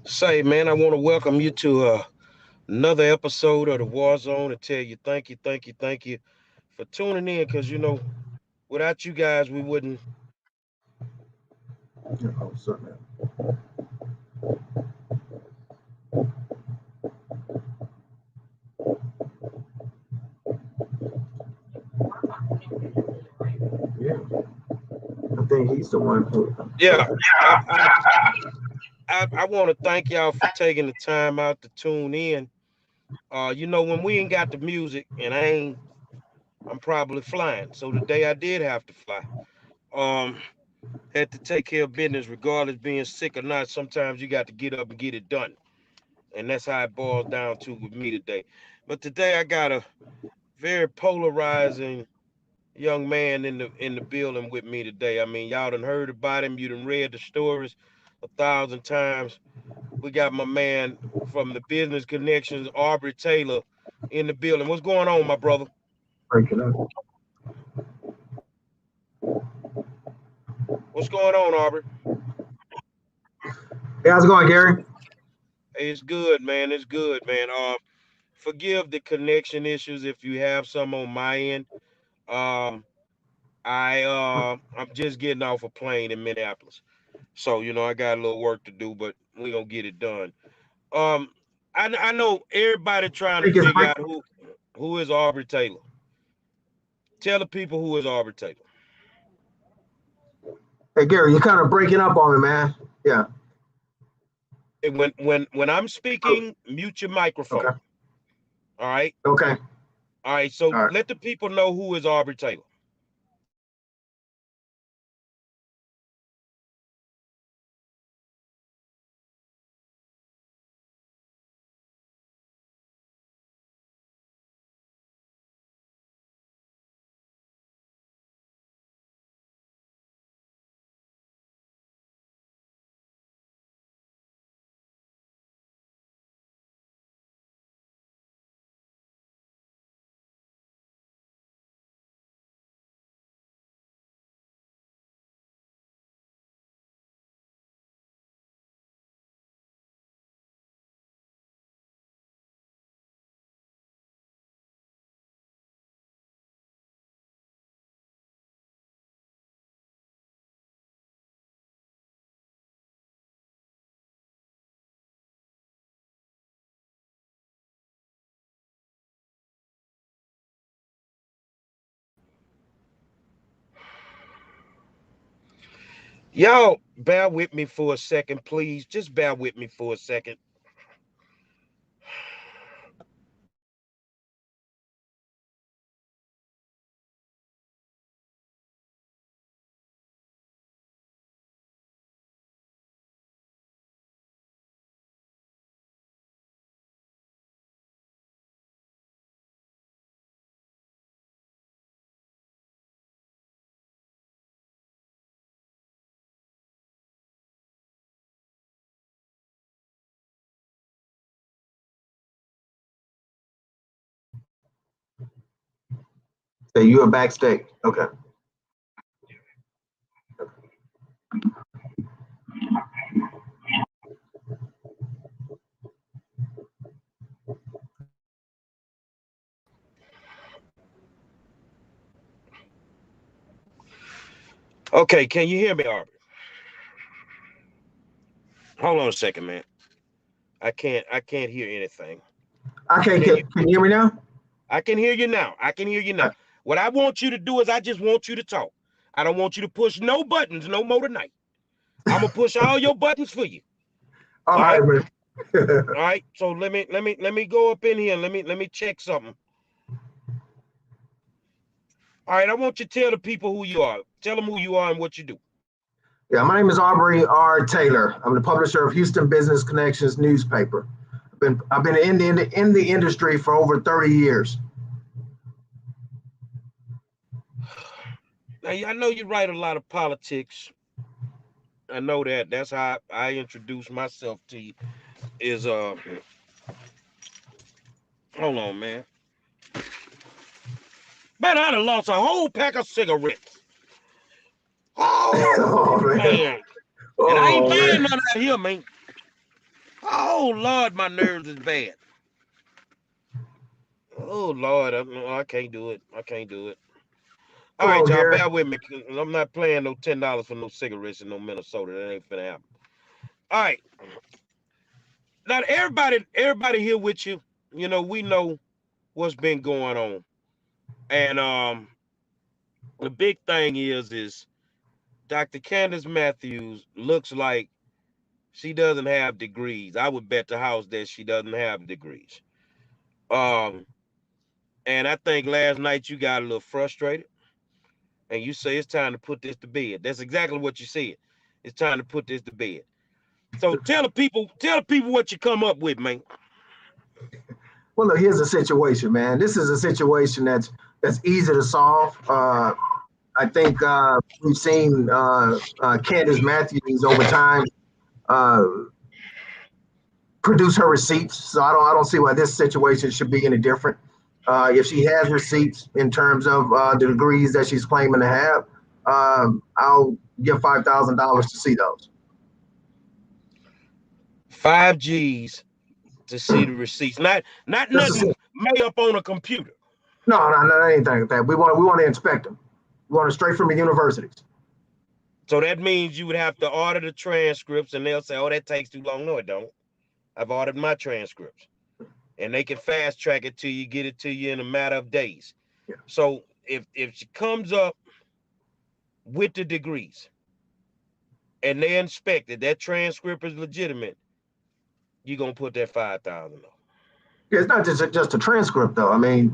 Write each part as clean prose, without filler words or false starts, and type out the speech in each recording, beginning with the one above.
Say, man, I want to welcome you to another episode of the War Zone and tell you thank you for tuning in. Because without you guys, we wouldn't. Oh, sorry. Yeah, I think he's the one who. Yeah, I want to thank y'all for taking the time out to tune in. When we ain't got the music and I'm probably flying. So today I did have to fly. Um, had to take care of business, regardless being sick or not. Sometimes you got to get up and get it done, and that's how it boils down to with me today. But today I got a very polarizing young man in the building with me today. I mean, y'all done heard about him. You done read the stories 1,000 times. We got my man from the business connections, Aubrey Taylor, in the building. What's going on, my brother? Breaking up. What's going on, Aubrey? Hey, how's it going, Gary? Hey, it's good, man. It's good, man. Forgive the connection issues if you have some on my end. Um, I'm just getting off a plane in Minneapolis. So, I got a little work to do, but we're gonna get it done. Um, I know everybody I trying to think it's figure break. out who is Aubrey Taylor. Tell the people who is Aubrey Taylor. Hey, Gary, you're kind of breaking up on me, man. Yeah. And when I'm Oh, speaking, mute your microphone. okay. All right. Okay. All right. So All right. let the people know who is Aubrey Taylor. Y'all bear with me for a second, please. Just bear with me for a second. So you are backstage. Okay. Okay, can you hear me, Aubrey? Hold on a second, man. I can't hear anything. Okay. Can you Can you hear me now? I can hear you now. I can hear you now. Okay. What I want you to do is I just want you to talk. I don't want you to push no buttons no more tonight. I'm gonna push all your buttons for you. All All right, right. man. All right. So let me go up in here and let me check something. All right. I want you to tell the people who you are. Tell them who you are and what you do. Yeah, my name is Aubrey R. Taylor. I'm the publisher of Houston Business Connections newspaper. I've been in the industry for over 30 years. Now I know you write a lot of politics. I know that. That's how I introduce myself to you. Is hold on, man. Man, I done lost a whole pack of cigarettes. Oh Oh man. man. And I ain't Oh buying man. none out here, man. Oh Lord, my nerves is bad. Oh Lord, I can't do it. I can't do it. All Come right, on, y'all, Gary. bear with me. I'm not playing no $10 for no cigarettes in no Minnesota. That ain't finna happen. All right. Now everybody here with you, you know, we know what's been going on. And the big thing is Dr. Candice Matthews looks like she doesn't have degrees. I would bet the house that she doesn't have degrees. Um, and I think last night you got a little frustrated and you say it's time to put this to bed. That's exactly what you said. It's time to put this to bed. So tell the people what you come up with, man. Well, look, here's the situation, man. This is a situation that's easy to solve. I think we've seen Candice Matthews over time uh, produce her receipts, so I don't see why this situation should be any different. If she has receipts in terms of the degrees that she's claiming to have, I'll give $5,000 to see those. 5 G's to see the receipts. Not Just to see. nothing made up on a computer. No, anything like that. We want to inspect them. We want it straight from the universities. So that means you would have to order the transcripts and they'll say, oh, that takes too long. No, it don't. I've ordered my transcripts. And they can fast track it to you, get it to you in a matter of days. Yeah. So if she comes up with the degrees and they inspect it, that transcript is legitimate, you're gonna put that 5,000 on. Yeah, it's not just a transcript though. I mean,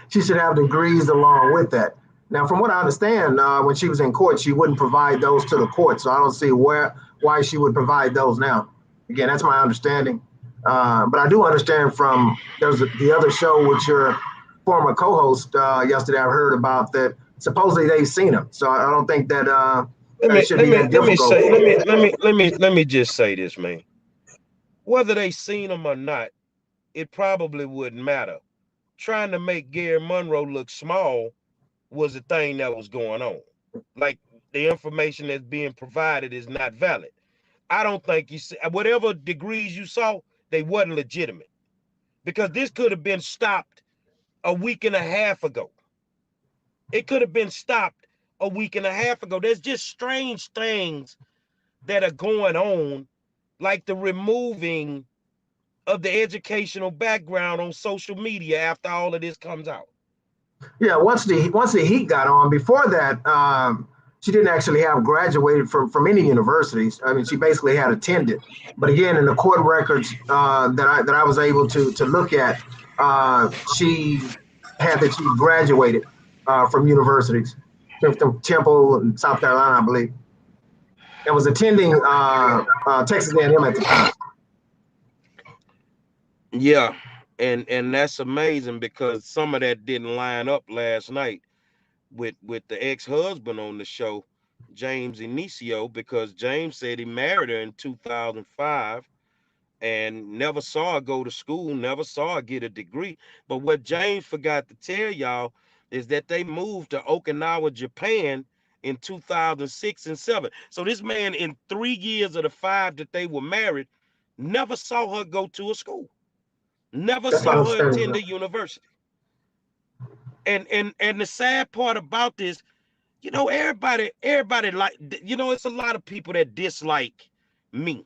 she should have degrees along with that. Now, from what I understand, when she was in court, she wouldn't provide those to the court. So I don't see why she would provide those now. Again, that's my understanding. But I do understand from the other show with your former co-host yesterday. I heard about that. Supposedly they've seen him. So I don't think that it should be that difficult. Let me just say this, man. Whether they seen him or not, it probably wouldn't matter. Trying to make Gary Monroe look small was the thing that was going on. Like the information that's being provided is not valid. I don't think you see whatever degrees you saw, they wasn't legitimate. Because this could have been stopped a week and a half ago. It could have been stopped a week and a half ago. There's just strange things that are going on, like the removing of the educational background on social media after all of this comes out. Yeah, once the heat got on, before that, she didn't actually have graduated from any universities. I mean, she basically had attended. But again, in the court records that I was able to look at, she had that she graduated from universities, from Temple and South Carolina, I believe, and was attending Texas A&M at the time. Yeah, and that's amazing because some of that didn't line up last night with the ex-husband on the show, James Inicio, because James said he married her in 2005 and never saw her go to school, never saw her get a degree. But what James forgot to tell y'all is that they moved to Okinawa, Japan in 2006 and 7. So this man in 3 years of the 5 that they were married never saw her go to a school. Never That's my saw her understanding. attend a university. And the sad part about this, you know, everybody like, you know, it's a lot of people that dislike me.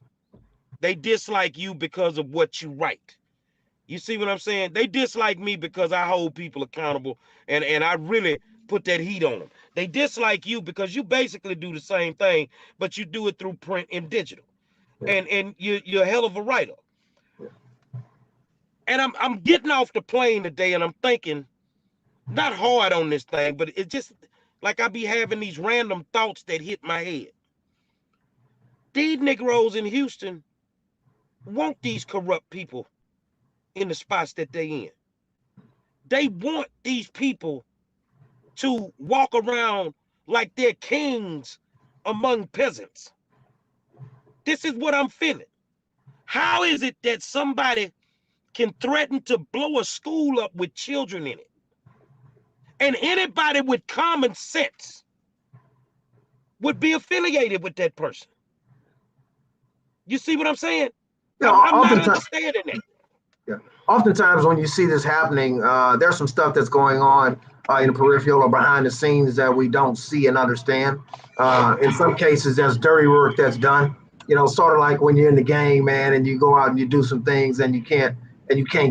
They dislike you because of what you write. You see what I'm saying? They dislike me because I hold people accountable and I really put that heat on them. They dislike you because you basically do the same thing, but you do it through print and digital. Yeah. And you're a hell of a writer. And I'm getting off the plane today and I'm thinking, not hard on this thing, but it's just like I be having these random thoughts that hit my head. These Negroes in Houston want these corrupt people in the spots that they in. They want these people to walk around like they're kings among peasants. This is what I'm feeling. How is it that somebody can threaten to blow a school up with children in it? And anybody with common sense would be affiliated with that person. You see what I'm saying? You know, I'm not oftentimes, understanding that. yeah. Oftentimes when you see this happening, there's some stuff that's going on in the peripheral or behind the scenes that we don't see and understand. In some cases, there's dirty work that's done. You know, sort of like when you're in the game, man, and you go out and you do some things and you can't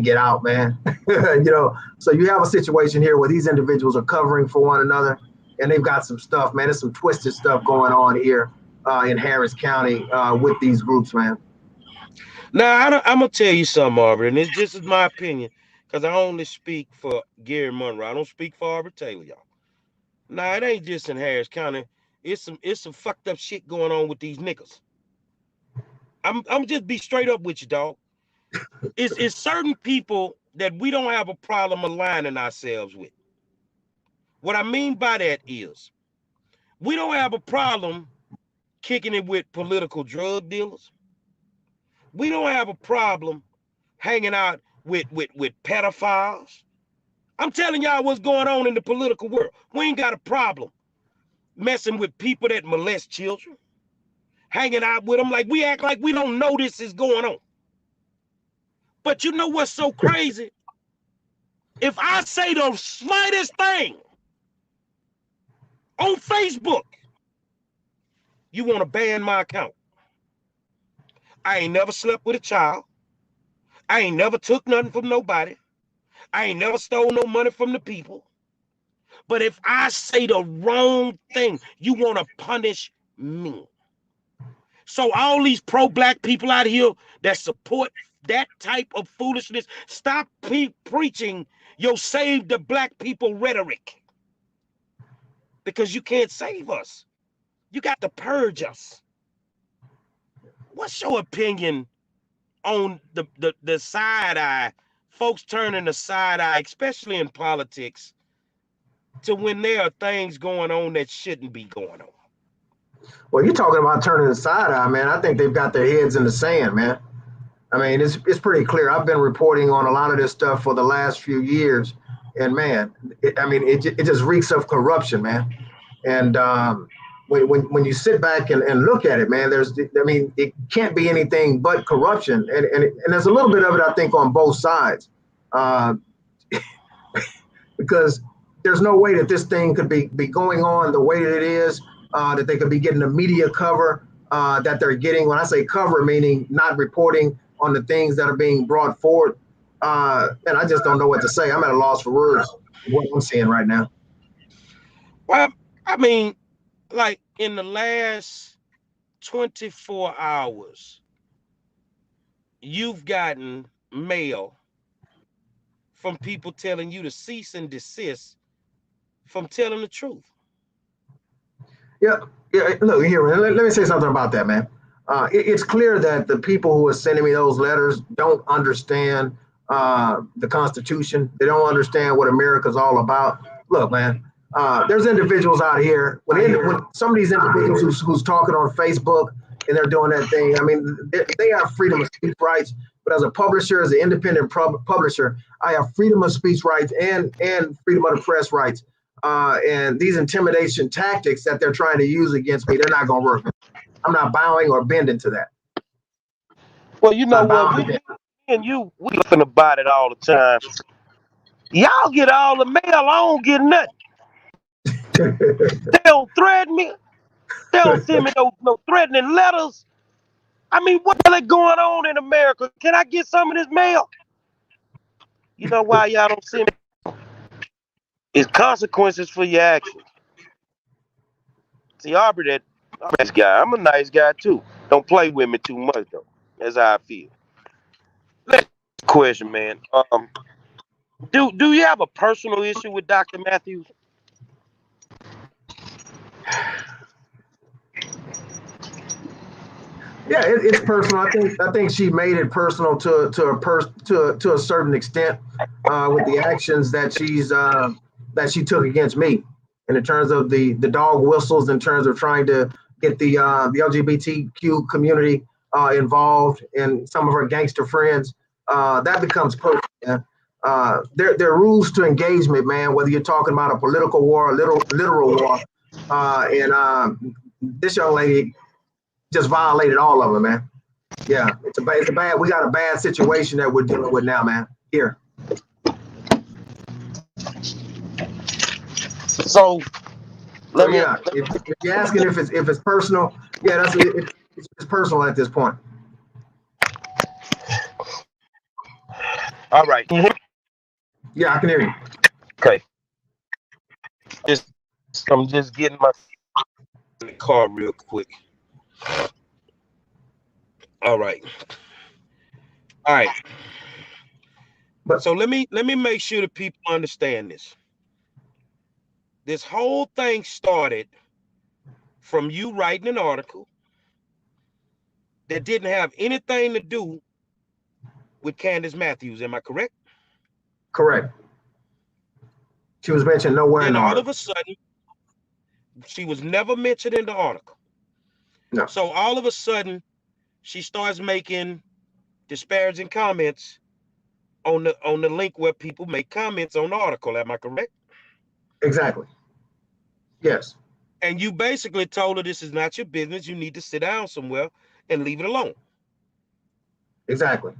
get out, man. You know, so you have a situation here where these individuals are covering for one another, and they've got some stuff, man. There's some twisted stuff going on here in Harris County with these groups, man. Now, I'm gonna tell you something, Aubrey, and this is my opinion, because I only speak for Gary Monroe. I don't speak for Aubrey Taylor, y'all. Now, it ain't just in Harris County. It's some fucked up shit going on with these niggas. I'm just be straight up with you, dog. It's certain people that we don't have a problem aligning ourselves with. What I mean by that is we don't have a problem kicking it with political drug dealers. We don't have a problem hanging out with pedophiles. I'm telling y'all what's going on in the political world. We ain't got a problem messing with people that molest children, hanging out with them like we act like we don't know this is going on. But you know what's so crazy? If I say the slightest thing on Facebook, you want to ban my account. I ain't never slept with a child. I ain't never took nothing from nobody. I ain't never stole no money from the people. But if I say the wrong thing, you want to punish me. So all these pro-black people out here that support that type of foolishness, stop preaching your save the black people rhetoric. Because you can't save us. You got to purge us. What's your opinion on the side eye, folks turning the side eye, especially in politics, to when there are things going on that shouldn't be going on? Well, you're talking about turning the side eye, man. I think they've got their heads in the sand, man. I mean, it's pretty clear. I've been reporting on a lot of this stuff for the last few years, and man, it just reeks of corruption, man. And when you sit back and look at it, man, it can't be anything but corruption, and there's a little bit of it, I think, on both sides, because there's no way that this thing could be going on the way that it is, that they could be getting the media cover that they're getting. When I say cover, meaning not reporting on the things that are being brought forward. And I just don't know what to say. I'm at a loss for words, what I'm seeing right now. Well, I mean, like in the last 24 hours, you've gotten mail from people telling you to cease and desist from telling the truth. Yeah. Look here, let me say something about that, man. It's clear that the people who are sending me those letters don't understand the Constitution. They don't understand what America's all about. Look, man, there's individuals out here. When some of these individuals who's talking on Facebook and they're doing that thing, I mean, they have freedom of speech rights. But as a publisher, as an independent publisher, I have freedom of speech rights and freedom of the press rights. And these intimidation tactics that they're trying to use against me, they're not going to work. I'm not bowing or bending to that. Well, you know what? We laughing about it all the time. Y'all get all the mail. I don't get nothing. They don't threaten me. They don't send me no threatening letters. I mean, what the hell is going on in America? Can I get some of this mail? You know why y'all don't send me? It's consequences for your actions. See, Aubrey, I'm a nice guy. I'm a nice guy too. Don't play with me too much though. That's how I feel. Next question, man. Do you have a personal issue with Dr. Matthews? Yeah, it's personal. I think she made it personal to a certain extent with the actions that she took against me, and in terms of the dog whistles, in terms of trying to get the LGBTQ community involved, and some of her gangster friends, that becomes personal. Man. There are rules to engagement, man. Whether you're talking about a political war, a literal war, and this young lady just violated all of them, man. Yeah, it's a bad. We got a bad situation that we're dealing with now, man. Here. So let me. Yeah, if you're asking if it's personal, yeah, it's personal at this point. All right. Yeah, I can hear you. Okay. I'm just getting my car real quick. All right. All right. But So let me make sure that people understand this. This whole thing started from you writing an article that didn't have anything to do with Candice Matthews. Am I correct? correct. She was mentioned nowhere in Then the all of article. a sudden, she was never mentioned in the article. No. So all of a sudden, she starts making disparaging comments on the link where people make comments on the article. Am I correct? Exactly. Yes. And you basically told her this is not your business. You need to sit down somewhere and leave it alone. Exactly.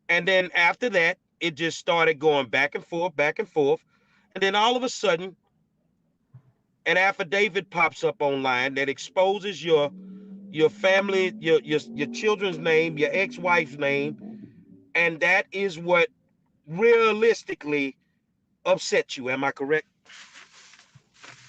And then after that, it just started going back and forth, back and forth. And then all of a sudden, an affidavit pops up online that exposes your family, your children's name, your ex-wife's name, and that is what realistically upset you. Am I correct?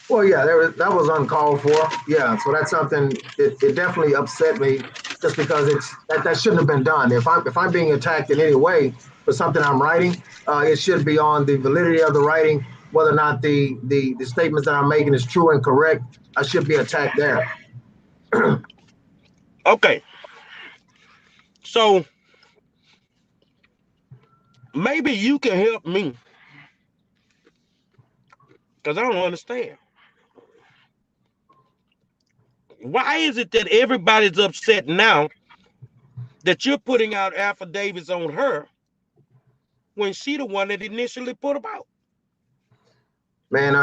Well, yeah, that was uncalled for. Yeah, so that's something. It definitely upset me, just because that shouldn't have been done. If I'm being attacked in any way for something I'm writing, it should be on the validity of the writing, whether or not the statements that I'm making is true and correct. I should be attacked there. Okay. So maybe you can help me, because I don't understand. Why is it that everybody's upset now that you're putting out affidavits on her when she the one that initially put them out? Man,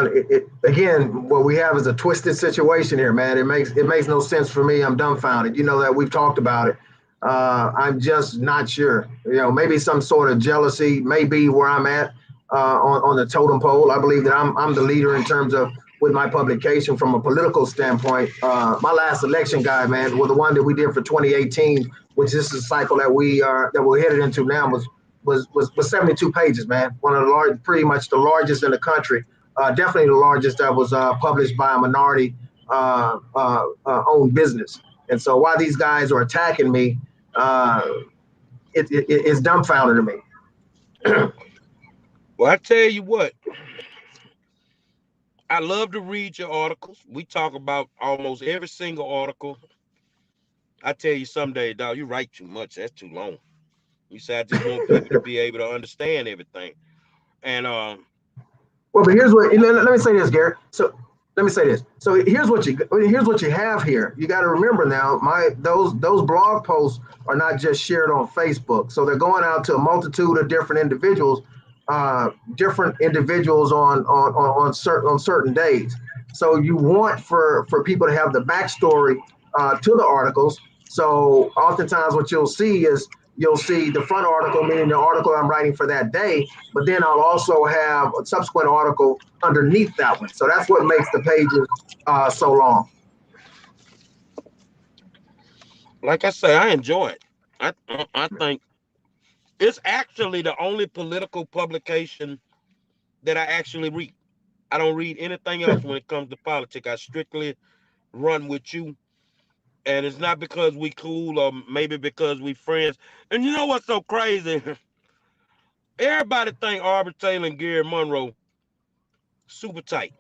again, what we have is a twisted situation here, man. It makes no sense for me. I'm dumbfounded. You know that we've talked about it. I'm just not sure. Maybe some sort of jealousy may be where I'm at on the totem pole. I believe that I'm the leader in terms of with my publication from a political standpoint. My last election guide, man, was the one that we did for 2018, which is the cycle that we're headed into now, was 72 pages, man. One of the pretty much the largest in the country. Definitely the largest that was published by a minority owned business. And so while these guys are attacking me, it's dumbfounded to me. Well, I tell you what, I love to read your articles. We talk about almost every single article. I tell you someday, dog, you write too much. That's too long. You say I just want people to be able to understand everything. And Well, but here's what. Let me say this, Gary. So let me say this. So here's what you have here. You got to remember now, those blog posts are not just shared on Facebook. So they're going out to a multitude of different individuals on certain days. So you want for people to have the backstory to the articles. So oftentimes what you'll see the front article, meaning the article I'm writing for that day, but then I'll also have a subsequent article underneath that one. So that's what makes the pages so long. like I say, I enjoy it. I think it's actually the only political publication that I actually read. I don't read anything else when it comes to politics. I strictly run with you. And it's not because we cool or maybe because we friends. And you know what's so crazy? Everybody think Aubrey Taylor and Gary Monroe super tight.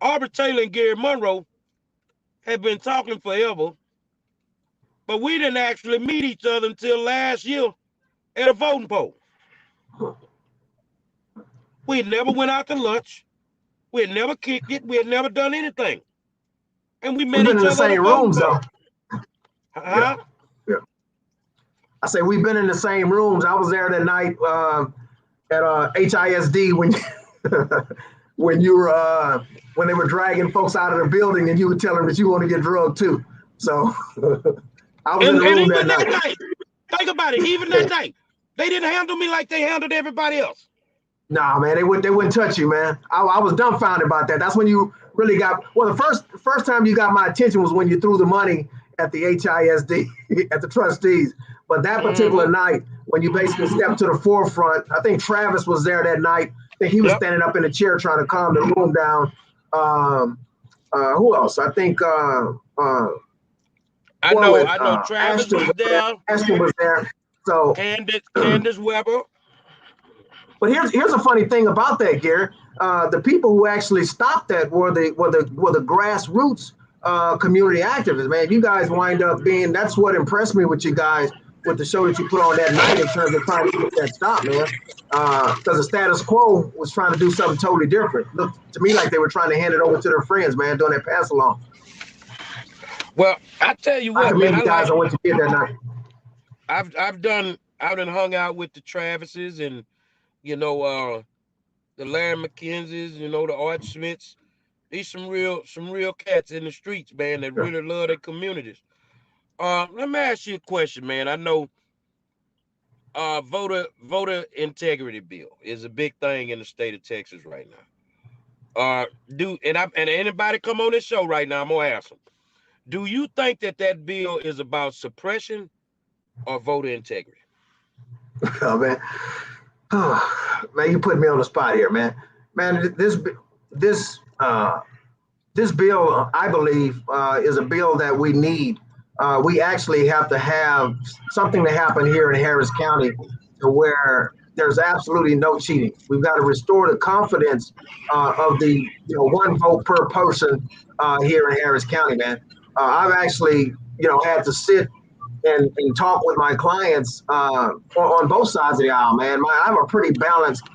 Aubrey Taylor and Gary Monroe have been talking forever, but we didn't actually meet each other until last year at a voting poll. We had never went out to lunch. We had never kicked it. We had never done anything. And we met We've been each in the other at a same voting rooms poll. though. Huh? Yeah. I say we've been in the same rooms. I was there that night at HISD when you were when they were dragging folks out of the building and you were telling them that you want to get drugged too. So I was in the room even that that night. night, think about it. Even that night, they didn't handle me like they handled everybody else. Nah, man, they wouldn't touch you, man. I was dumbfounded about that. That's when you really got the first time you got my attention was when you threw the money at the HISD at the trustees. But that particular night, when you basically stepped to the forefront, I think Travis was there that night. I think he was standing up in the chair trying to calm the room down. Who else? I think I know Travis Ashton was there. Ashton was there. So Candice Weber. But here's a funny thing about that, Gary. The people who actually stopped that were the grassroots community activists. Man, you guys wind up being. That's what impressed me with you guys with the show that you put on that night in terms of trying to get that stop, man. Because the status quo was trying to do something totally different. Looked to me like they were trying to hand it over to their friends, man, doing that pass along. Well, I tell you what, man, you guys on what you did that night. I've done hung out with the Travises and the Larry McKenzies, the Art Smiths. These some real cats in the streets, man, that really love their communities. Let me ask you a question, man. I know voter integrity bill is a big thing in the state of Texas right now. And anybody come on this show right now, I'm gonna ask them. Do you think that bill is about suppression or voter integrity? Oh man, man, you put me on the spot here, man. Man, this bill, I believe, is a bill that we need. We actually have to have something to happen here in Harris County to where there's absolutely no cheating. We've got to restore the confidence of the one vote per person here in Harris County, man. I've actually had to sit and talk with my clients on both sides of the aisle, man. I have a pretty balanced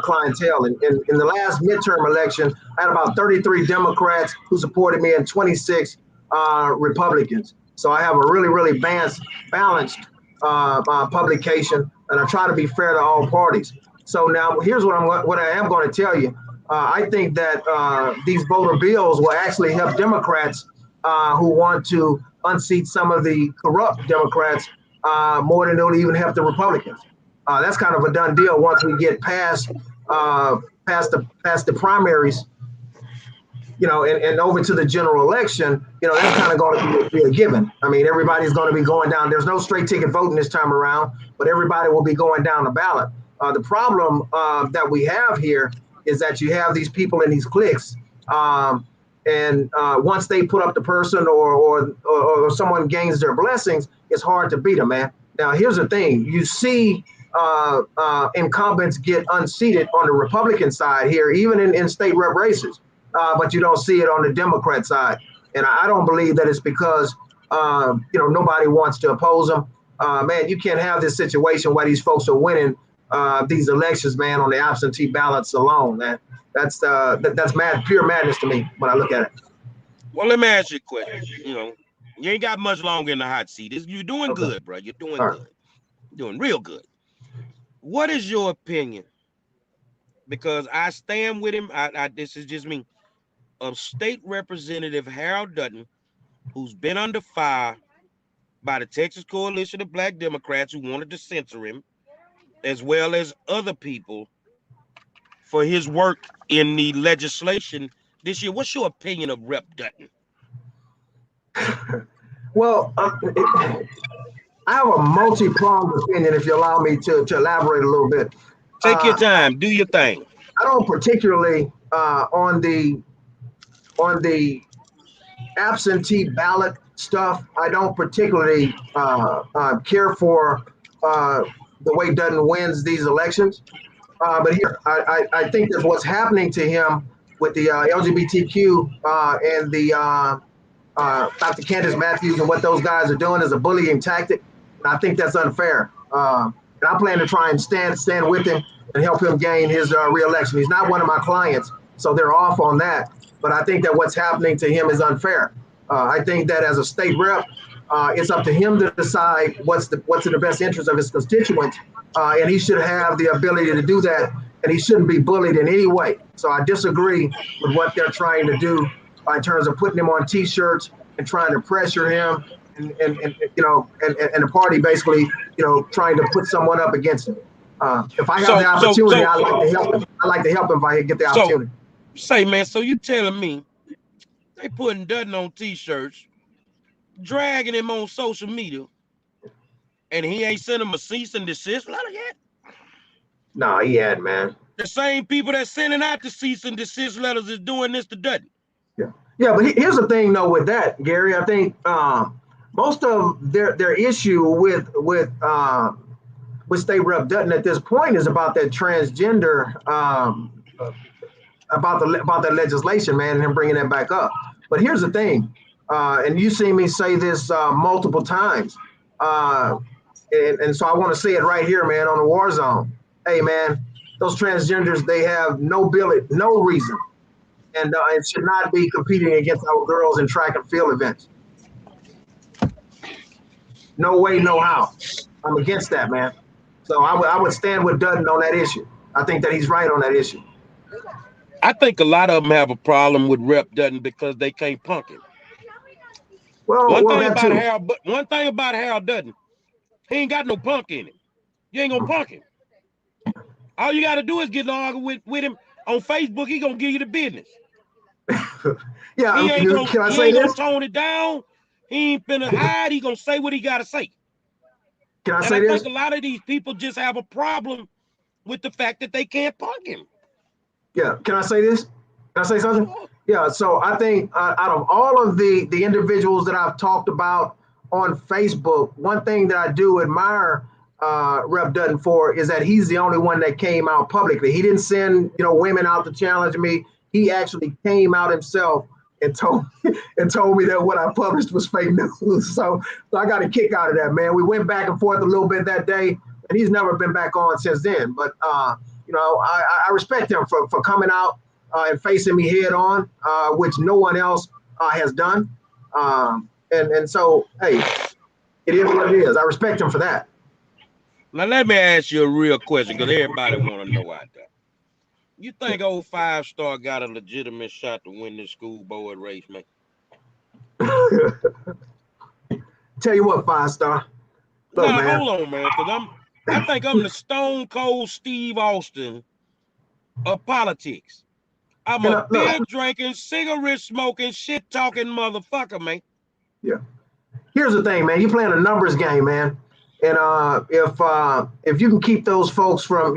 clientele. In the last midterm election, I had about 33 Democrats who supported me and 26 Republicans. So I have a really, really balanced publication, and I try to be fair to all parties. So now here's what I am going to tell you. I think that these voter bills will actually help Democrats who want to unseat some of the corrupt Democrats more than it'll even help the Republicans. That's kind of a done deal once we get past the primaries, and over to the general election. That's kind of going to be a given. I mean, everybody's going to be going down. There's no straight ticket voting this time around, but everybody will be going down the ballot. The problem that we have here is that you have these people in these cliques. And once they put up the person or someone gains their blessings, it's hard to beat them, man. Now, here's the thing. You see incumbents get unseated on the Republican side here, even in state rep races, but you don't see it on the Democrat side. And I don't believe that it's because, nobody wants to oppose them. Man, you can't have this situation where these folks are winning these elections, man, on the absentee ballots alone, man. That's pure madness to me when I look at it. Well, let me ask you a question. You ain't got much longer in the hot seat. You're doing good, bro. You're doing good. You're doing real good. What is your opinion? Because I stand with him. This is just me. Of State Representative Harold Dutton, who's been under fire by the Texas Coalition of Black Democrats who wanted to censor him, as well as other people, for his work in the legislation this year. What's your opinion of Rep. Dutton? Well, I have a multi-pronged opinion, if you allow me to elaborate a little bit. Take your time. Do your thing. I don't particularly on the absentee ballot stuff. I don't particularly care for the way Dutton wins these elections. But here, I think that what's happening to him with the LGBTQ and the Dr. Candice Matthews and what those guys are doing is a bullying tactic. And I think that's unfair. And I plan to try and stand with him and help him gain his reelection. He's not one of my clients, so they're off on that. But I think that what's happening to him is unfair. I think that as a state rep, it's up to him to decide what's in the best interest of his constituents. And he should have the ability to do that, and he shouldn't be bullied in any way. So I disagree with what they're trying to do in terms of putting him on T-shirts and trying to pressure him and you know, and the party basically, you know, trying to put someone up against him. If I have the opportunity, I like to help him. I like to help him if I get the opportunity. Say, man, so you telling me they putting Dutton on t-shirts, dragging him on social media, and he ain't sent him a cease and desist letter yet? No, he had, man. The same people that's sending out the cease and desist letters is doing this to Dutton. Yeah, but here's the thing, though, with that, Gary. I think most of their issue with State Rep Dutton at this point is about that transgender, about that legislation, man, and him bringing that back up. But here's the thing, and you see me say this multiple times, and so I want to say it right here, man, on the War Zone. Hey, man, those transgenders, they have no reason, and it should not be competing against our girls in track and field events. No way, no how. I'm against that, man. So I would stand with Dutton on that issue. I think that he's right on that issue. I think a lot of them have a problem with Rep Dutton because they can't punk him. Well, one thing about Harold Dutton, he ain't got no punk in him. You ain't gonna punk him. All you got to do is get along with him on Facebook. He gonna give you the business. Yeah, he ain't gonna tone it down. He ain't finna hide. He gonna say what he gotta say. Can I say this? I think a lot of these people just have a problem with the fact that they can't punk him. Yeah, can I say this? Can I say something? Yeah, so I think out of all of the individuals that I've talked about on Facebook, one thing that I do admire Rep Dutton for is that he's the only one that came out publicly. He didn't send, you know, women out to challenge me. He actually came out himself and told me that what I published was fake news. So I got a kick out of that, man. We went back and forth a little bit that day, and he's never been back on since then. But you know, I respect him for coming out and facing me head on, which no one else has done. And so, hey, it is what it is. I respect him for that. Now, let me ask you a real question, because everybody want to know out there. You think old 5-star got a legitimate shot to win this school board race, man? Tell you what, 5-star. Look, man. Hold on, man, because I think I'm the Stone Cold Steve Austin of politics. I'm a beer drinking, cigarette smoking, shit talking motherfucker, man. Yeah. Here's the thing, man. You're playing a numbers game, man. And if you can keep those folks from,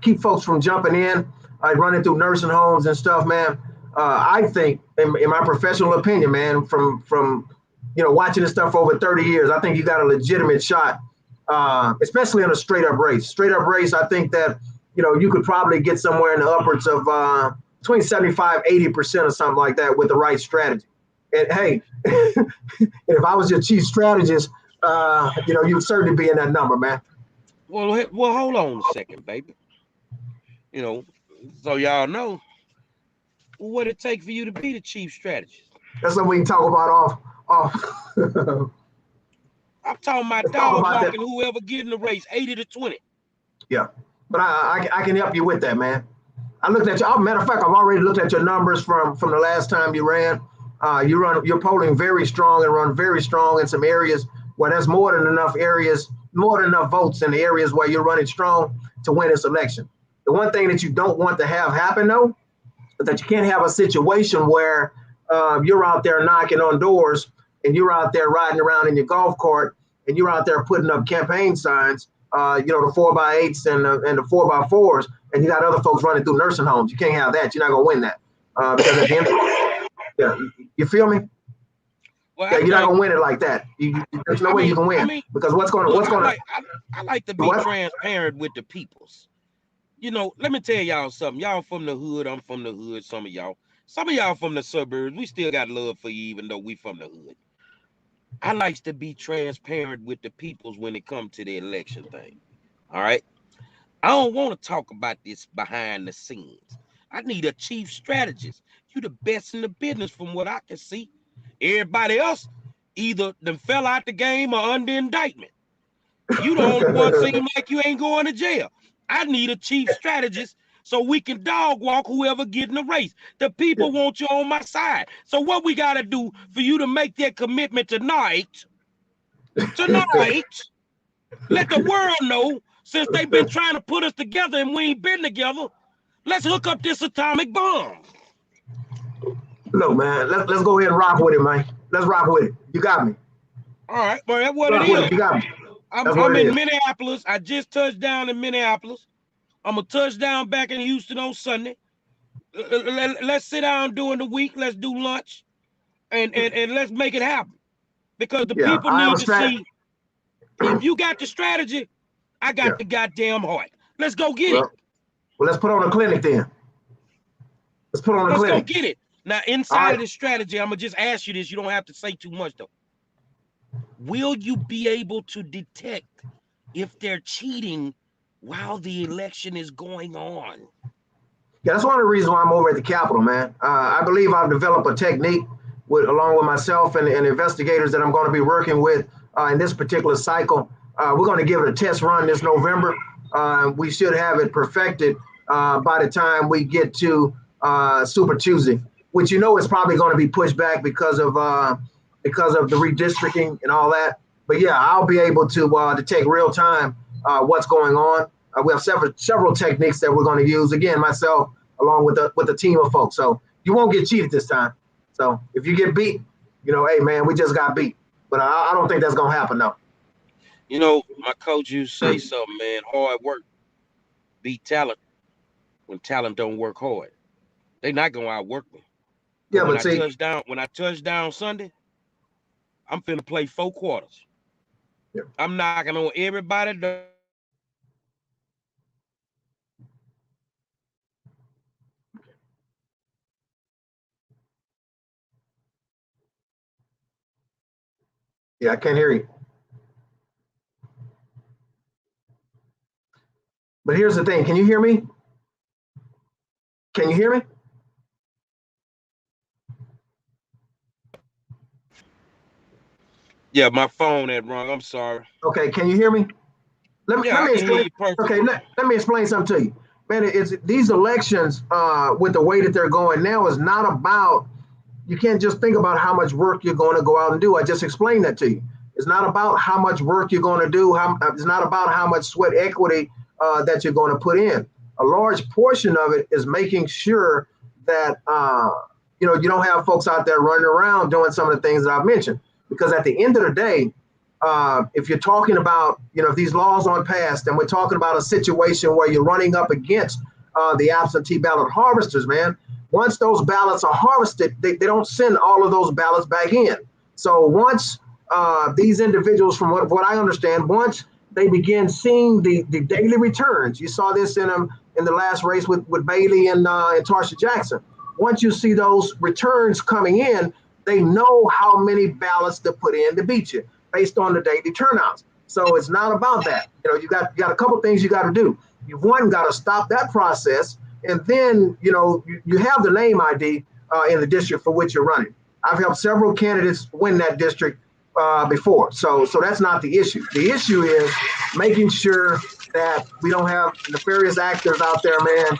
keep folks from jumping in, running through nursing homes and stuff, man. I think, in my professional opinion, man, from you know, watching this stuff for over 30 years, I think you got a legitimate shot, especially in a straight up race. Straight up race, I think that, you know, you could probably get somewhere in the upwards of between 75-80% or something like that with the right strategy. And hey, if I was your chief strategist, you know, you'd certainly be in that number, man. Well, hold on a second, baby. You know, so y'all know what it takes for you to be the chief strategist. That's something we can talk about off. I'm talking about dog walking whoever getting the race, 80-20. Yeah, but I can help you with that, man. I looked at you. Matter of fact, I've already looked at your numbers from the last time you ran. You're polling very strong and run very strong in some areas where there's more than enough votes in the areas where you're running strong to win this election. The one thing that you don't want to have happen, though, is that you can't have a situation where you're out there knocking on doors and you're out there riding around in your golf cart and you're out there putting up campaign signs, you know, the 4x8s and the 4x4s, and you got other folks running through nursing homes. You can't have that. You're not going to win that. Because at the end of it, yeah, you feel me? Well, yeah, you're not gonna win it like that. There's no way you can win, because what's gonna I like to be transparent with the peoples. You know, let me tell y'all something. Y'all from the hood, I'm from the hood. Some of y'all from the suburbs. We still got love for you, even though we from the hood. I like to be transparent with the peoples when it comes to the election thing. All right. I don't want to talk about this behind the scenes. I need a chief strategist. You the best in the business from what I can see. Everybody else either them fell out the game or under indictment. You the only one seem like you ain't going to jail. I need a chief strategist so we can dog walk whoever get in the race. The people want you on my side. So what we got to do for you to make that commitment tonight tonight. Let the world know, since they've been trying to put us together and we ain't been together, let's hook up this atomic bomb. Look, man, let's go ahead and rock with it, man. Let's rock with it. You got me. All right, but that's what Rock it with is. it. You got me. I'm in Minneapolis. I just touched down in Minneapolis. I'm going to touch down back in Houston on Sunday. Let's sit down during the week. Let's do lunch. And let's make it happen. Because the people need to see, if you got the strategy, I got the goddamn heart. Let's go get it. Well, let's put on a clinic then. Let's go get it. Now, inside of this strategy, I'm going to just ask you this. You don't have to say too much, though. Will you be able to detect if they're cheating while the election is going on? Yeah, that's one of the reasons why I'm over at the Capitol, man. I believe I've developed a technique along with myself and investigators that I'm going to be working with in this particular cycle. We're going to give it a test run this November. We should have it perfected by the time we get to Super Tuesday, which is probably going to be pushed back because of the redistricting and all that. But yeah, I'll be able to take real time what's going on. We have several techniques that we're going to use. Again, myself along with a team of folks. So you won't get cheated this time. So if you get beat, hey man, we just got beat. But I don't think that's going to happen though. My coach used to say something, man. Hard work beat talent when talent don't work hard. They not going to outwork me. Yeah, when I touch down Sunday, I'm finna play 4 quarters. Yeah. I'm knocking on everybody. Yeah, I can't hear you. But here's the thing. Can you hear me? Can you hear me? Yeah, my phone had rung. I'm sorry. Okay, can you hear me? Let me explain. Okay, let me explain something to you. Man, it's these elections with the way that they're going now is not about, you can't just think about how much work you're going to go out and do. I just explained that to you. It's not about how much work you're going to do. It's not about how much sweat equity that you're going to put in. A large portion of it is making sure that you don't have folks out there running around doing some of the things that I've mentioned. Because at the end of the day, if you're talking about, if these laws aren't passed, and we're talking about a situation where you're running up against the absentee ballot harvesters, man, once those ballots are harvested, they don't send all of those ballots back in. So once these individuals, from what I understand, once they begin seeing the daily returns, you saw this in the last race with Bailey and Tarsha Jackson. Once you see those returns coming in, they know how many ballots to put in to beat you based on the daily turnouts. So it's not about that. You got a couple things you got to do. You've got to stop that process, and then you have the name ID in the district for which you're running. I've helped several candidates win that district before, so that's not the issue. The issue is making sure that we don't have nefarious actors out there, man.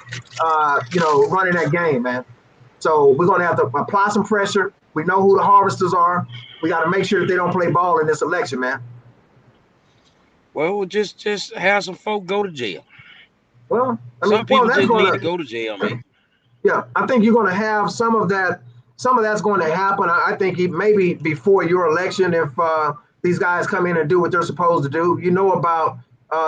Running that game, man. So we're going to have to apply some pressure. We know who the harvesters are. We got to make sure that they don't play ball in this election, man. Well, we'll just have some folk go to jail. Well, some people just need to go to jail, man. Yeah, I think you're going to have some of that. Some of that's going to happen. I think maybe before your election, if these guys come in and do what they're supposed to do, about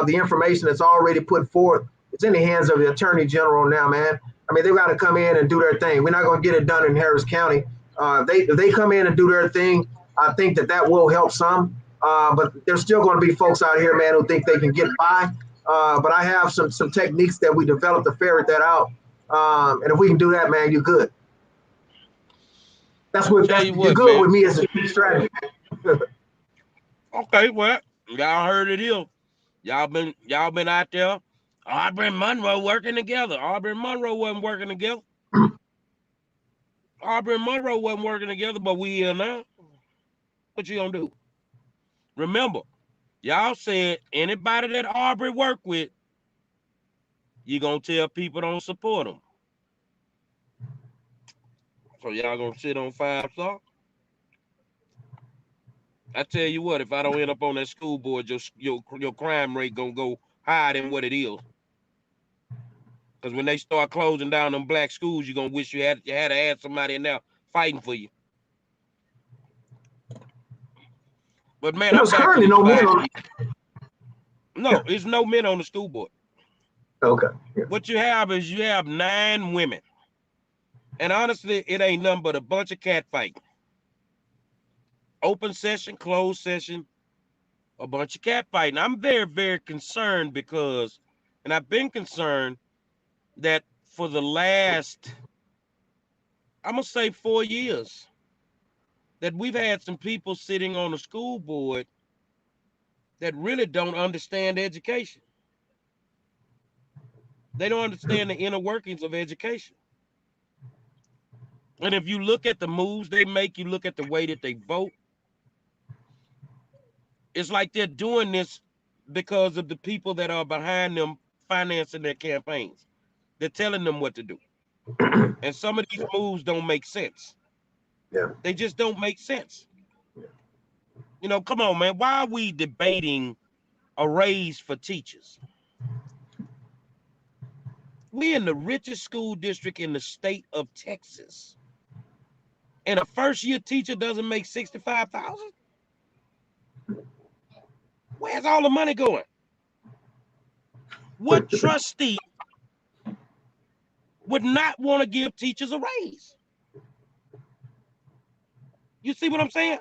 the information that's already put forth. It's in the hands of the Attorney General now, man. I mean, they've got to come in and do their thing. We're not going to get it done in Harris County. If they come in and do their thing, I think that will help some. But there's still going to be folks out here, man, who think they can get by. But I have some techniques that we developed to ferret that out. And if we can do that, man, you're good. You're good, man. With me as a strategy. Okay, well, y'all heard it here. Y'all been out there. Aubrey and Monroe working together. Aubrey and Monroe wasn't working together. Aubrey and Monroe wasn't working together, but we here now. What you gonna do? Remember, y'all said anybody that Aubrey worked with, you gonna tell people don't support them. So y'all gonna sit on 5 star? I tell you what, if I don't end up on that school board, your crime rate gonna go higher than what it is. Because when they start closing down them black schools, you're gonna wish you had to have somebody in there fighting for you. But man, I'm There's back to currently the no men on. 5G. No, there's no men on the school board. Okay. Yeah. What you have is you have 9 women. And honestly, it ain't nothing but a bunch of cat fighting. Open session, closed session, a bunch of cat fighting. I'm very, very concerned because, and I've been concerned that for the last, I'm going to say 4 years, that we've had some people sitting on the school board that really don't understand education. They don't understand the inner workings of education. And if you look at the moves they make, you look at the way that they vote, it's like they're doing this because of the people that are behind them financing their campaigns. They're telling them what to do. And some of these moves don't make sense. Yeah. They just don't make sense. You know, come on, man. Why are we debating a raise for teachers? We're in the richest school district in the state of Texas. And a first-year teacher doesn't make $65,000? Where's all the money going? What trustee would not want to give teachers a raise? You see what I'm saying?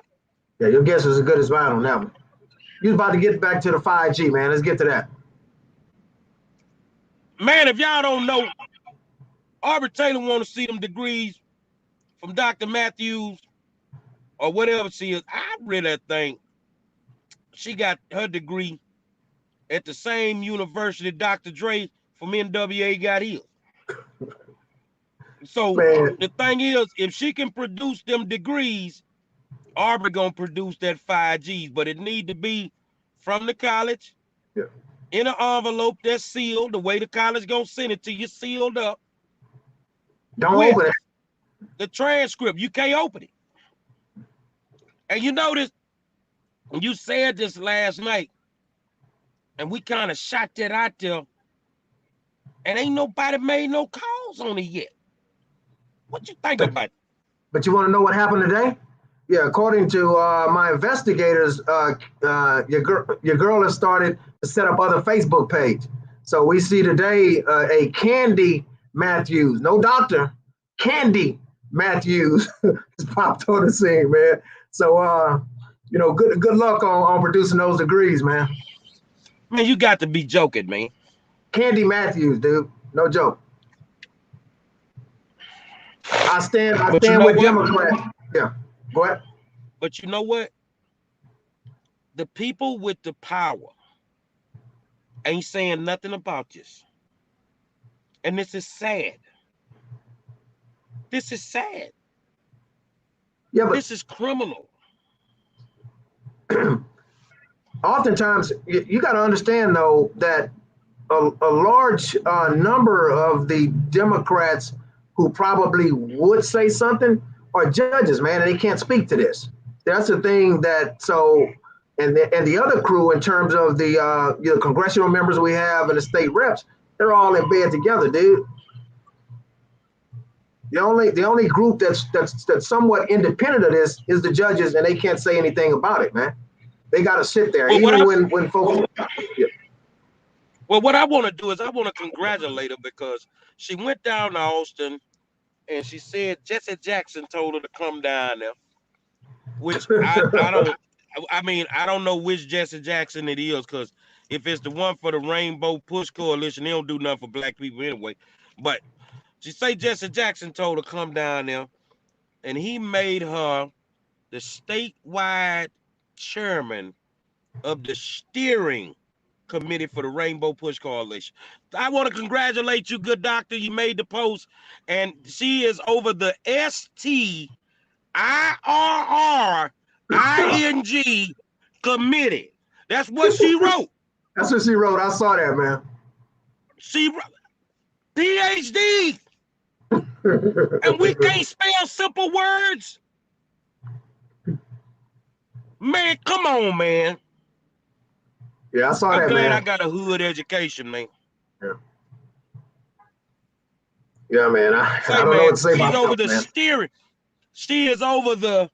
Yeah, your guess is as good as mine on that one. You was about to get back to the 5G, man. Let's get to that. Man, if y'all don't know, Aubrey Taylor want to see them degrees from Dr. Matthews or whatever she is. I really think she got her degree at the same university Dr. Dre from NWA got his. So Man. the thing is, if she can produce them degrees, Aubrey gonna produce that 5Gs, but it need to be from the college, in an envelope that's sealed, the way the college gonna send it to you, sealed up. Don't open it. The transcript, you can't open it. And you notice, you said this last night, and we kind of shot that out there, and ain't nobody made no calls on it yet. What you think about it? But you want to know what happened today? Yeah, according to my investigators, your girl has started to set up other Facebook page. So we see today a Candy Matthews, no doctor, Candy Matthews has popped on the scene, man. So you know, good luck on producing those degrees, man. Man, you got to be joking, man. Candy Matthews, dude, no joke. I stand with Democrats. Yeah. Go ahead. But you know what? The people with the power ain't saying nothing about this. And this is sad. This is sad. Yeah, but this is criminal. Oftentimes, you got to understand, though, that a large number of the Democrats who probably would say something are judges, man, and they can't speak to this. That's the thing that, so, and the other crew in terms of the congressional members we have and the state reps, they're all in bed together, dude. The only group that's somewhat independent of this is the judges, and they can't say anything about it, man. They got to sit there, well, even when folks. Yeah. Well, what I want to do is I want to congratulate her because she went down to Austin and she said Jesse Jackson told her to come down there, which I don't know which Jesse Jackson it is, because if it's the one for the Rainbow Push Coalition, they don't do nothing for black people anyway. But she say Jesse Jackson told her to come down there, and he made her the statewide chairman of the steering committee for the Rainbow Push Coalition. I want to congratulate you, good doctor. You made the post, and she is over the STIRRING committee. That's what she wrote. That's what she wrote. I saw that, man. She wrote PhD. And we can't spell simple words. Man, come on, man. Yeah, I saw that, man. I'm glad I got a hood education, man. Yeah. Yeah, man. I don't know what to say she's about over that, the man. steering. She is over the.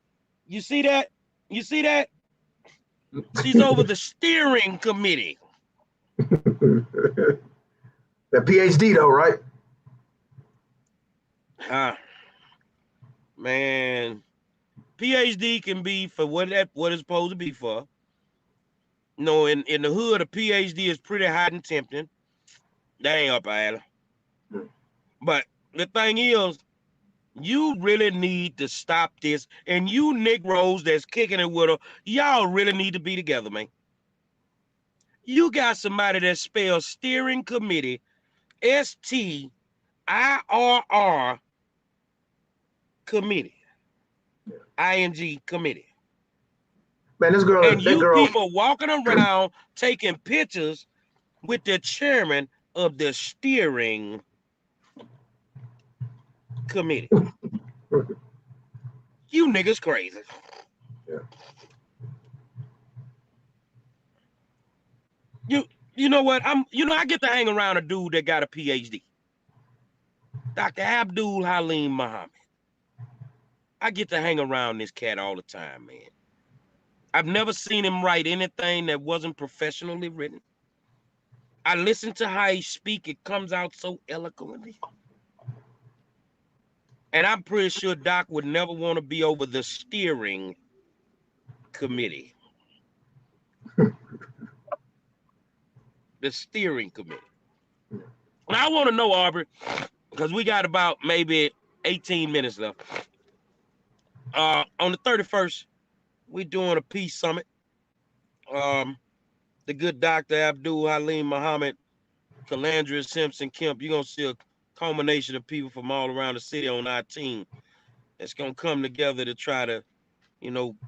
You see that? You see that? She's over the steering committee. The PhD, though, right? Man, PhD can be for what it's supposed to be for. No, in the hood, a PhD is pretty hot and tempting. That ain't up alley. But the thing is, you really need to stop this. And you Negroes that's kicking it with her, y'all really need to be together, man. You got somebody that spells steering committee, STIRR committee, ING committee. Man, this girl, and you people walking around taking pictures with the chairman of the steering committee. You niggas crazy. Yeah. You know what? I get to hang around a dude that got a PhD. Dr. Abdul Halim Muhammad. I get to hang around this cat all the time, man. I've never seen him write anything that wasn't professionally written. I listen to how he speak. It comes out so eloquently. And I'm pretty sure Doc would never want to be over the steering committee. The steering committee. Now, I want to know, Aubrey, because we got about maybe 18 minutes left. On the 31st, we're doing a peace summit. The good Dr. Abdul Halim Muhammad, Calandria Simpson Kemp, you're going to see a culmination of people from all around the city on our team that's going to come together to try to,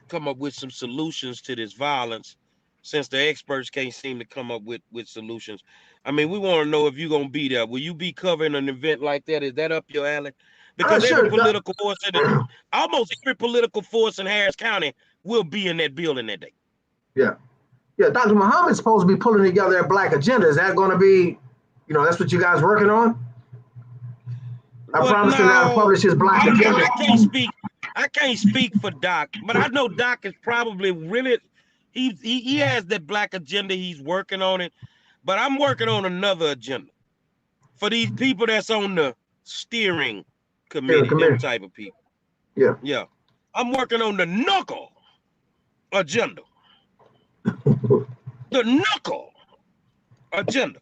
come up with some solutions to this violence, since the experts can't seem to come up with solutions. I mean, we want to know if you're going to be there. Will you be covering an event like that? Is that up your alley? Because every political force, almost every political force in Harris County will be in that building that day. Yeah. Yeah, Dr. Muhammad's supposed to be pulling together a black agenda. Is that going to be, that's what you guys working on? I promised him that I'll publish his black agenda. I can't speak for Doc, but I know Doc is probably really, he has that black agenda. He's working on it, but I'm working on another agenda for these people that's on the steering committee, them type of people. Yeah. Yeah. I'm working on the knuckle agenda. The knuckle agenda.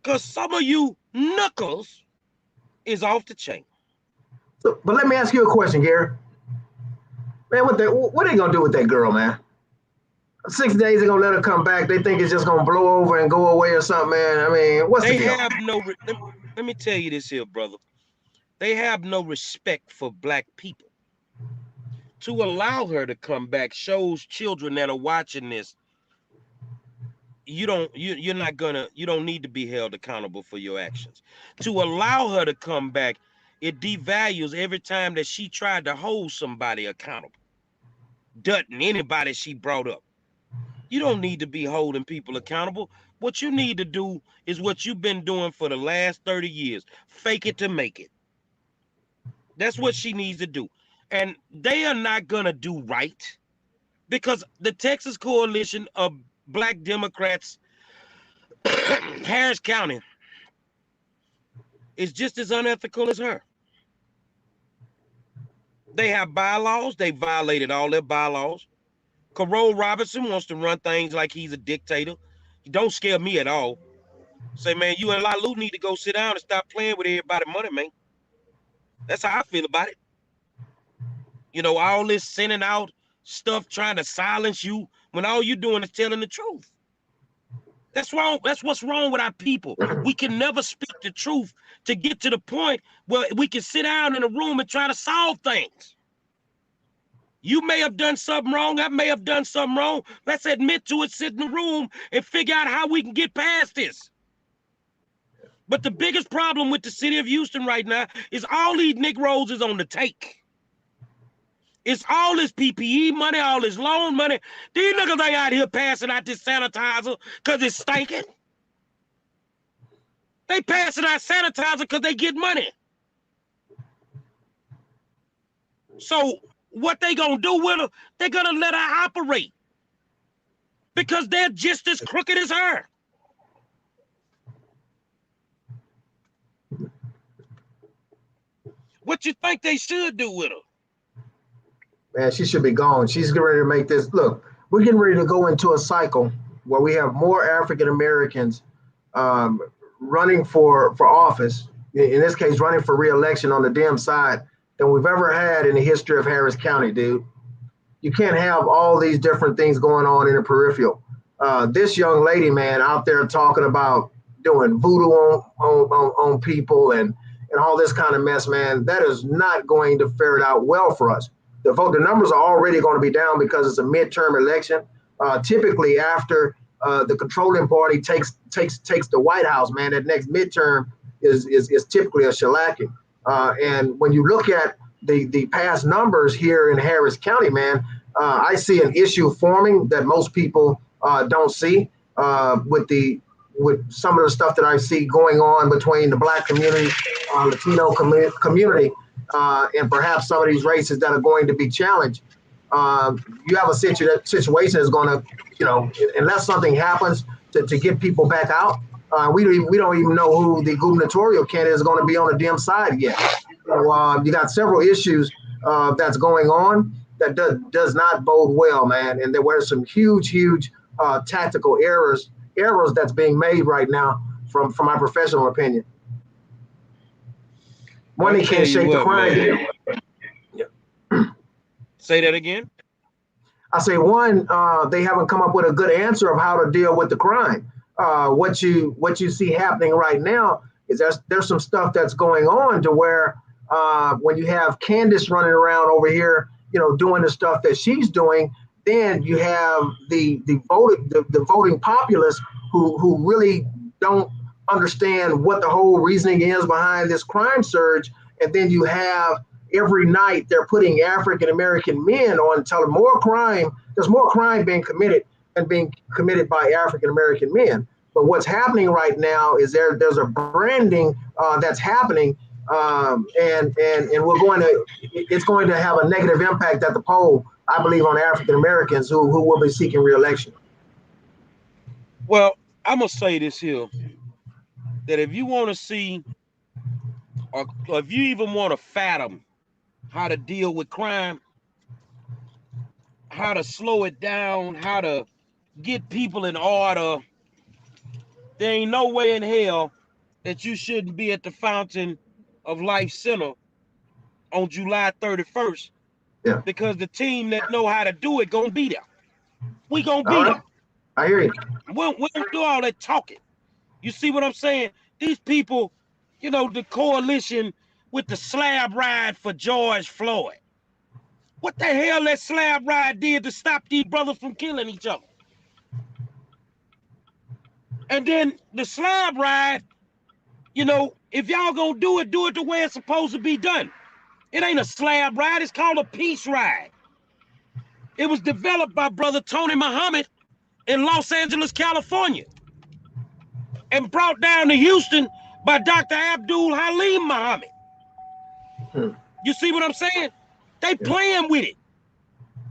Because some of you knuckles is off the chain. So, but let me ask you a question, Gary. Man, what are they going to do with that girl, man? 6 days, they're going to let her come back. They think it's just going to blow over and go away or something, man. I mean, what's the deal? Let me tell you this here, brother. They have no respect for black people. To allow her to come back shows children that are watching this, you don't need to be held accountable for your actions. To allow her to come back, it devalues every time that she tried to hold somebody accountable. Dutton, anybody she brought up. You don't need to be holding people accountable. What you need to do is what you've been doing for the last 30 years. Fake it to make it. That's what she needs to do. And they are not going to do right, because the Texas Coalition of Black Democrats, Harris County, is just as unethical as her. They have bylaws. They violated all their bylaws. Carole Robertson wants to run things like he's a dictator. He don't scare me at all. Say, man, you and Lalu need to go sit down and stop playing with everybody's money, man. That's how I feel about it. All this sending out stuff trying to silence you when all you're doing is telling the truth. That's wrong. That's what's wrong with our people. We can never speak the truth to get to the point where we can sit down in a room and try to solve things. You may have done something wrong. I may have done something wrong. Let's admit to it, sit in the room and figure out how we can get past this. But the biggest problem with the city of Houston right now is all these Negroes is on the take. It's all this PPE money, all this loan money. These niggas ain't out here passing out this sanitizer because it's stinking. They passing out sanitizer because they get money. So what they gonna do with her? They're gonna let her operate because they're just as crooked as her. What you think they should do with her? Man, she should be gone. She's getting ready to make this. Look, we're getting ready to go into a cycle where we have more African Americans running for office, in this case, running for re-election on the Dem side than we've ever had in the history of Harris County, dude. You can't have all these different things going on in the peripheral. This young lady, man, out there talking about doing voodoo on people and all this kind of mess, man, that is not going to fare it out well for us. The numbers are already going to be down because it's a midterm election. Typically, after the controlling party takes the White House, man, that next midterm is typically a shellacking. And when you look at the past numbers here in Harris County, man, I see an issue forming that most people don't see with some of the stuff that I see going on between the Black community, Latino community. And perhaps some of these races that are going to be challenged. You have a situation that's going to, unless something happens to get people back out, we don't even know who the gubernatorial candidate is going to be on the Dem side yet. So you got several issues that's going on that does not bode well, man. And there were some huge tactical errors that's being made right now from my professional opinion. Money can't shake the crime. Yeah. Say that again. I say they haven't come up with a good answer of how to deal with the crime. What you see happening right now is there's some stuff that's going on to where when you have Candice running around over here, doing the stuff that she's doing, then you have the voting populace who really don't understand what the whole reasoning is behind this crime surge. And then you have every night they're putting African American men on, telling there's more crime being committed and being committed by African American men. But what's happening right now is there's a branding that's happening, and it's going to have a negative impact at the poll, I believe, on African Americans who will be seeking re-election. Well, I'm gonna say this here, that if you want to see, or if you even want to fathom how to deal with crime, how to slow it down, how to get people in order, there ain't no way in hell that you shouldn't be at the Fountain of Life Center on July 31st. Yeah. Because the team that know how to do it gonna be there. We gonna be there. I hear you. We don't do all that talking. You see what I'm saying? These people, the coalition with the slab ride for George Floyd. What the hell that slab ride did to stop these brothers from killing each other? And then the slab ride, if y'all gonna do it the way it's supposed to be done. It ain't a slab ride, it's called a peace ride. It was developed by Brother Tony Muhammad in Los Angeles, California, and brought down to Houston by Dr. Abdul Halim Muhammad. You see what I'm saying? They playing with it.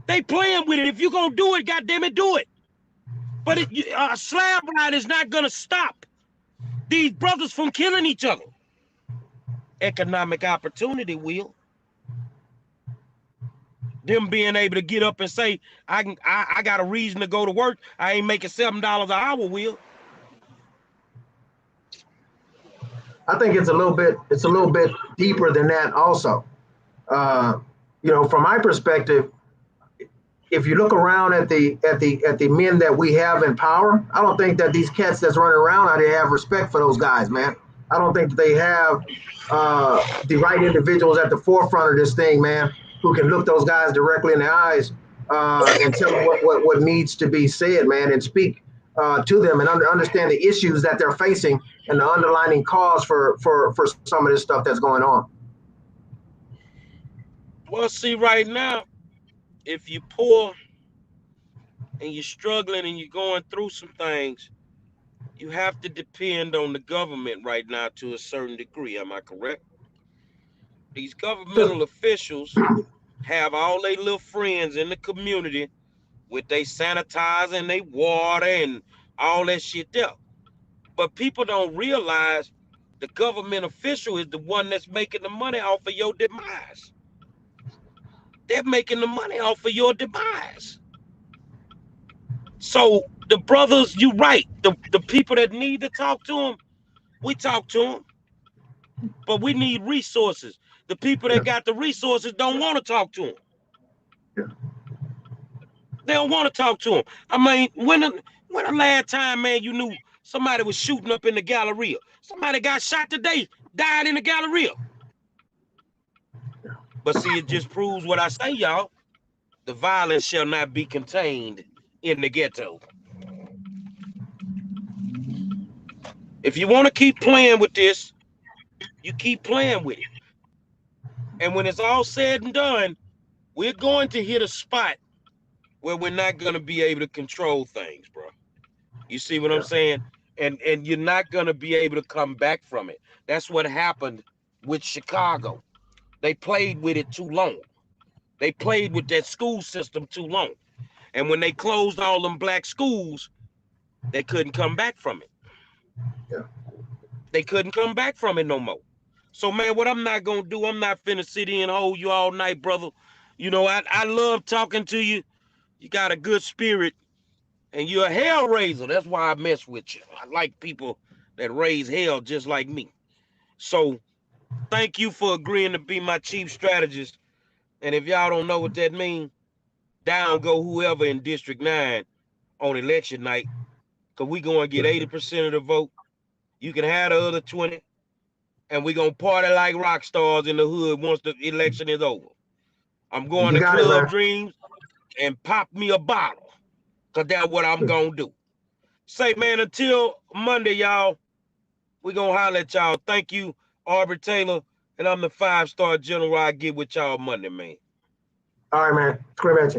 If you're going to do it, goddammit, do it. But a slab ride is not going to stop these brothers from killing each other. Economic opportunity will. Them being able to get up and say, I got a reason to go to work. I ain't making $7 an hour will. I think it's a little bit deeper than that also. From my perspective, if you look around at the men that we have in power, I don't think that these cats that's running around out there have respect for those guys, man. I don't think that they have the right individuals at the forefront of this thing, man, who can look those guys directly in the eyes and tell them what needs to be said, man, and speak to them and understand the issues that they're facing and the underlying cause for some of this stuff that's going on. Well, see, right now, if you're poor and you're struggling and you're going through some things, you have to depend on the government right now to a certain degree. Am I correct? These governmental officials have all their little friends in the community with their sanitizer and their water and all that shit there. But people don't realize the government official is the one that's making the money off of your demise. They're making the money off of your demise. So the brothers, you right. The people that need to talk to them, we talk to them. But we need resources. The people that got the resources don't want to talk to them. They don't want to talk to them. I mean, when the last time, man, you knew somebody was shooting up in the Galleria? Somebody got shot today, died in the Galleria. But see, it just proves what I say, y'all. The violence shall not be contained in the ghetto. If you want to keep playing with this, you keep playing with it. And when it's all said and done, we're going to hit a spot where we're not going to be able to control things, bro. You see what I'm saying? And you're not going to be able to come back from it. That's what happened with Chicago. They played with it too long. They played with that school system too long. And when they closed all them black schools, they couldn't come back from it. Yeah. They couldn't come back from it no more. So, man, what I'm not going to do, I'm not finna sit here and hold you all night, brother. You know, I love talking to you. You got a good spirit. And you're a hell raiser. That's why I mess with you. I like people that raise hell just like me. So thank you for agreeing to be my chief strategist. And if y'all don't know what that means, down go whoever in District 9 on election night. Because we going to get 80% of the vote. You can have the other 20. And we going to party like rock stars in the hood once the election is over. I'm going to Club Dreams and pop me a bottle. Because that's what I'm going to do. Say, man, until Monday, y'all, we going to holler at y'all. Thank you, Aubrey Taylor. And I'm the 5-star general. I get with y'all Monday, man. All right, man. Scream at you.